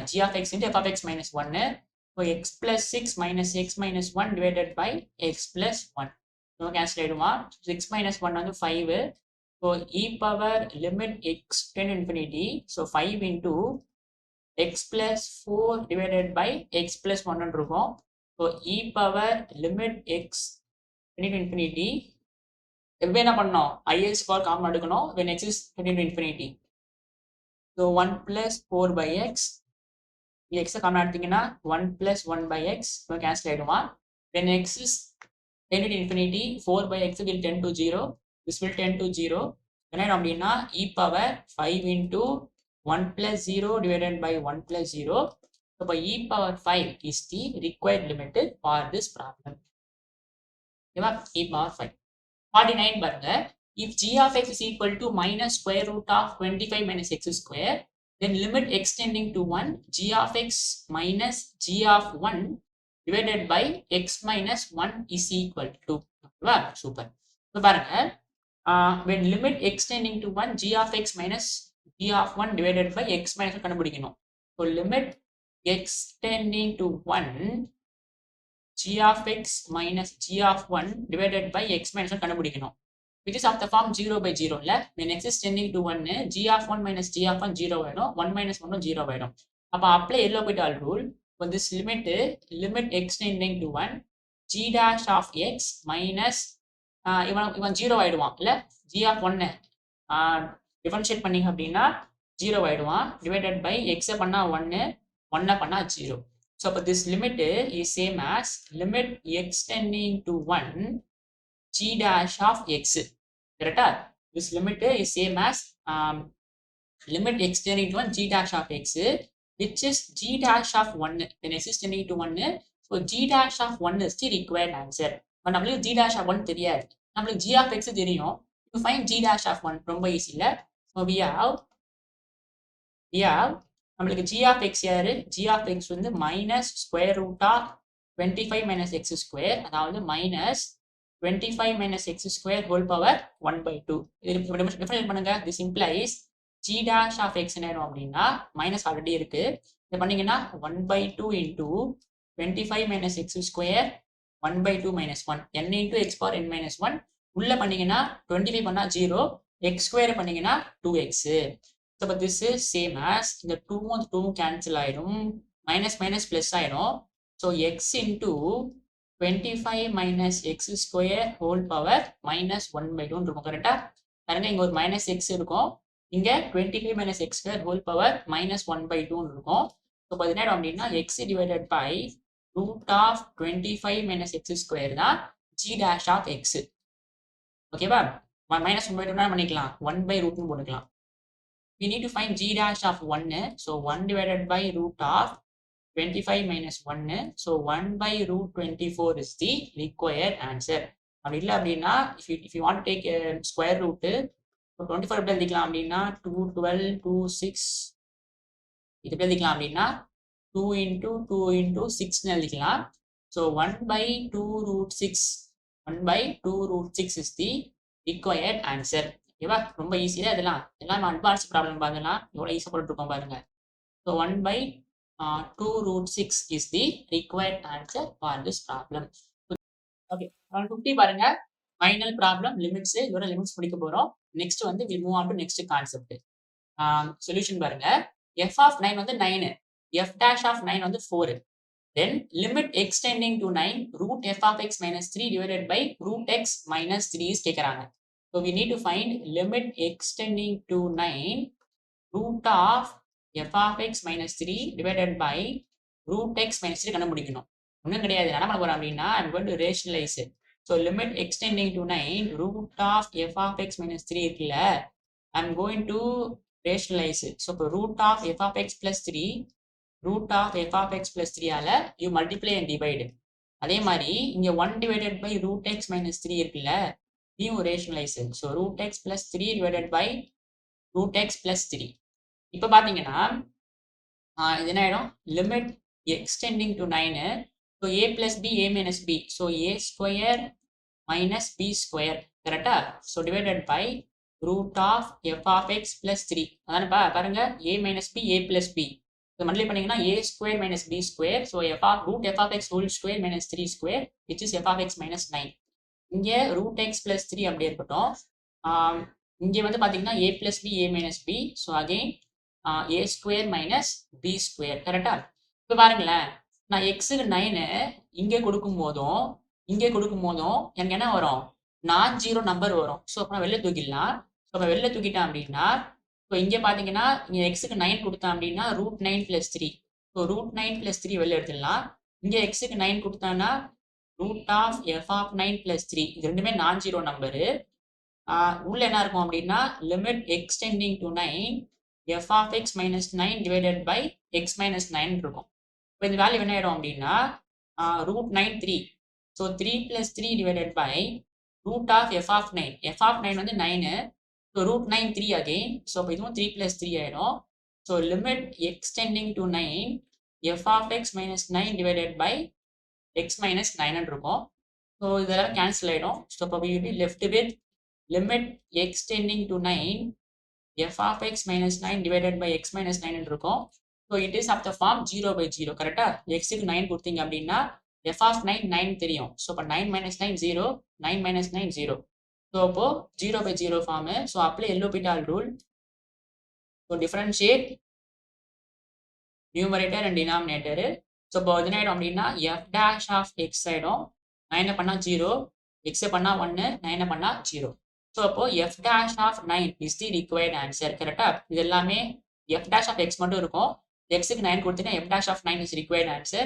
g of x into f of x minus 1. So x + 6 minus x minus 1 divided by x + 1. நம்ம cancel ஆயிடுமா 6 minus 1 வந்து 5 so e power limit x tend to infinity so 5 into x plus 4 divided by x plus 1 இருக்கும் so e power limit x tend to infinity எப்போ என்ன பண்ணோம் is power common எடுக்கணும் when x is tend to infinity so 1 plus 4 by x x common எடுத்தீங்கன்னா 1 plus 1 by x cancel ஆயிடுமா when x is tend to infinity 4 by x will tend to 0 this will tend to 0 என்ன அப்படின்னா e power 5 into 1 plus 0 divided by 1 plus 0 so by e power 5 is the required limit for this problem okay e power 5 49 பாருங்க if g of x is equal to minus square root of 25 minus x square then limit x tending to 1 g of x minus g of 1 divided by x minus 1 is equal to okay super so பாருங்க when limit x tending to 1 g of x minus g of 1 divided by x minus 1 கண்டுபிடிக்கணும் so limit x tending to 1 g of x minus g of 1 divided by x minus 1 கண்டுபிடிக்கணும் which is of the form 0 by 0 இல்ல when x is tending to 1 g of 1 minus g of 1 0 ஆயிடும் 1 minus 1 0 ஆயிடும் அப்ப apply L'Hopital rule for this limit x tending to 1 g dash of x minus இவன் 0 ஆயிடுவான் இல்ல g of 1 differentiate பண்ணீங்க அப்படின்னா 0 ஆயிடுவான் divided by x பண்ணா 1 1 பண்ணா 0 so but this limit is same as limit x tending to 1 g dash of x correct this limit is same as limit x tending to 1 g dash of x which is g dash of 1 when x is tending to 1 so g dash of 1 is the required answer but நம்மளுக்கு g dash of 1 தெரியாது நம்மளுக்கு g of x தெரியும் to find g dash of 1 ரொம்ப easy இல்ல so we have நம்மளுக்கு g of x யாரு g of x வந்து minus square root of 25 minus x square அதாவது minus 25 minus x square whole power 1 by 2 இது differentiate பண்ணுங்க this implies g dash of x என்ன அப்படின்னா minus already இருக்கு இத பண்ணீங்கன்னா 1 by 2 into 25 minus x square 1 by 2 minus 1 n into x power n minus 1 உள்ள பண்ணீங்கன்னா 25 பண்ணா 0 x square பண்ணீங்கன்னா 2x so but this is same as இந்த 2 and 2 cancel ஆயிடும் minus minus plus ஆயிடும் so x into 25 minus x square whole power minus 1 by 2 இருக்கும் கரெக்டா பாருங்க இங்க ஒரு minus x இருக்கும் இங்க 25 minus x square whole power minus 1 by 2 இருக்கும் so அது என்ன அப்படின்னா x divided by root of 25 minus x square தான் g dash of x ஓகேவா minus 1 by 2 பண்ணிக்கலாம் 1 by root போட்டுக்கலாம் we need to find g dash of 1 so 1 divided by root of 25 minus 1 so 1 by root 24 is the required answer அப்படி இல்லை அப்படின்னா if you want to take a square root 24 எப்படி எழுதிக்கலாம் அப்படின்னா 2 12 2 6 இது எப்படி எழுதிக்கலாம் அப்படின்னா 2 into 2 into 6 எழுதிக்கலாம் so 1 by 2 root 6 1 by 2 root 6 is the required answer ஓகேவா ரொம்ப ஈஸியா இதெல்லாம் எல்லாம் அட்வான்ஸ் ப்ராப்ளம் பாருங்க எவ்வளவு ஈஸியா போட்டுருக்கோம் பாருங்க so 1 by 2 root 6 is the required answer for this problem okay 50 பாருங்க final problem limits இதோட லிமிட்ஸ் முடிக்க போறோம் next வந்து we move on to next concept solution பாருங்க f of 9 வந்து 9 f dash of 9 வந்து 4 then limit x tending to 9 root f of x minus 3 divided by root x minus 3 is கேக்குறாங்க so we need to find limit x tending to 9 root of f of x minus 3 divided by root x minus 3 கண்டுபிடிக்கணும் ஒன்றும் கிடையாது என்ன பண்ண போறோம் அப்படின்னா I'm going to rationalize it so limit x tending to 9 root of f of x minus 3 இருக்குல்ல I'm going to rationalize it so root of f of x plus 3 root of f of x plus 3 ஆல you multiply and divide அதே மாதிரி இங்க 1 divided by root x minus 3 இருக்குல்ல இதையும் rationalize it so root x plus 3 divided by root x plus 3 இப்போ பாத்தீங்கன்னா இது என்ன ஆயிடும் limit x tending to 9 so a plus b a minus b so a square minus b square கரெக்டா so divided by root of f of x plus 3 அதானே பாருங்க a minus b a plus b so multiply பண்ணீங்கன்னா a square minus b square so root f of x whole square minus 3 square which is f of x minus 9 இங்கே root X plus three அப்படியே இருக்கட்டும். இங்கே வந்து பார்த்தீங்கன்னா ஏ plus B A minus B. So again A square minus B square. கரெக்டா? இப்போ பாருங்களேன், நான் எக்ஸுக்கு 9 இங்கே கொடுக்கும் போதும் எனக்கு என்ன வரும்? நான் ஜீரோ நம்பர் வரும். ஸோ அப்போ நான் வெளில தூக்கிடலாம். ஸோ அப்போ வெளில தூக்கிட்டேன் அப்படின்னா, இப்போ இங்கே பார்த்தீங்கன்னா இங்கே எக்ஸுக்கு 9 கொடுத்தேன் அப்படின்னா root 9 plus three. So root 9 plus three வெளில எடுத்துடலாம். இங்கே எக்ஸுக்கு 9 கொடுத்தான்னா root of f of 9 plus three. இது ரெண்டுமே நான் ஜீரோ நம்பரு. உள்ள என்ன இருக்கும் அப்படின்னா limit x tending to 9 f of x minus 9 divided by x minus 9 இருக்கும். இப்போ இந்த வேல்யூ என்ன ஆயிடும் அப்படின்னா root 9 3. So 3 plus 3 divided by root of f of 9. F of 9 வந்து 9. So root 9 3 again. ஸோ இப்போ இதுவும் 3 பிளஸ் 3 ஆயிடும். So limit x tending to 9 f of x minus 9 divided by x minus 9 இருக்கும். ஸோ இதெல்லாம் கேன்சல் ஆயிடும். ஸோ இப்போ we will be left with limit extending to 9 f of x minus 9 divided by x minus 9 இருக்கும். So it is of the form 0 by 0. கரெக்டா? எக்ஸுக்கு 9 கொடுத்தீங்க அப்படின்னா f of 9 9 தெரியும். ஸோ இப்போ 9 minus 9 0, 9 minus 9 0. ஸோ அப்போ 0 by 0 form. So apply L'Hopital rule. So differentiate numerator and denominator. So இப்போ இது ஆயிடும் அப்படின்னா f dash of x ஆயிடும். 9 பண்ணா 0, x பண்ணா 1, 9 பண்ணா 0. ஸோ அப்போ f dash of 9 is the required answer. கரெக்டா? இது எல்லாமே f dash of x மட்டும் இருக்கும். x-க்கு 9 கொடுத்தீங்கன்னா f dash of 9 is required answer.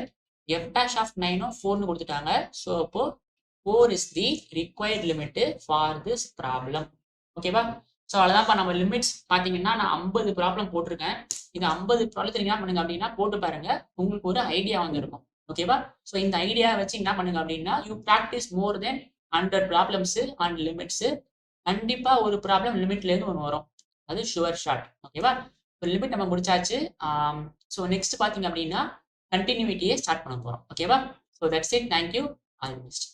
f dash of 9 4 கொடுத்துட்டாங்க. ஸோ அப்போ 4 is the required limit for this problem. ஓகேவா? ஸோ அவ்வளோதான்ப்பா. நம்ம லிமிட்ஸ் பார்த்தீங்கன்னா நான் 50 ப்ராப்ளம் போட்டிருக்கேன். இது 50 ப்ராப்ளத்துக்கு என்ன பண்ணுங்க அப்படின்னா போட்டு பாருங்க, உங்களுக்கு ஒரு ஐடியா வந்துருக்கும். ஓகேவா? ஸோ இந்த ஐடியா வச்சு என்ன பண்ணுங்க அப்படின்னா you practice more then 100 problems and limits. கண்டிப்பா ஒரு ப்ராப்ளம் லிமிட்ல இருந்து ஒன்று வரும். அது ஷுவர் ஷாட். ஓகேவா? லிமிட் நம்ம முடிச்சாச்சு. ஸோ நெக்ஸ்ட் பார்த்தீங்க அப்படின்னா கண்டினியூட்டியை ஸ்டார்ட் பண்ண போறோம். ஓகேவா? So that's it. Thank you. All the best.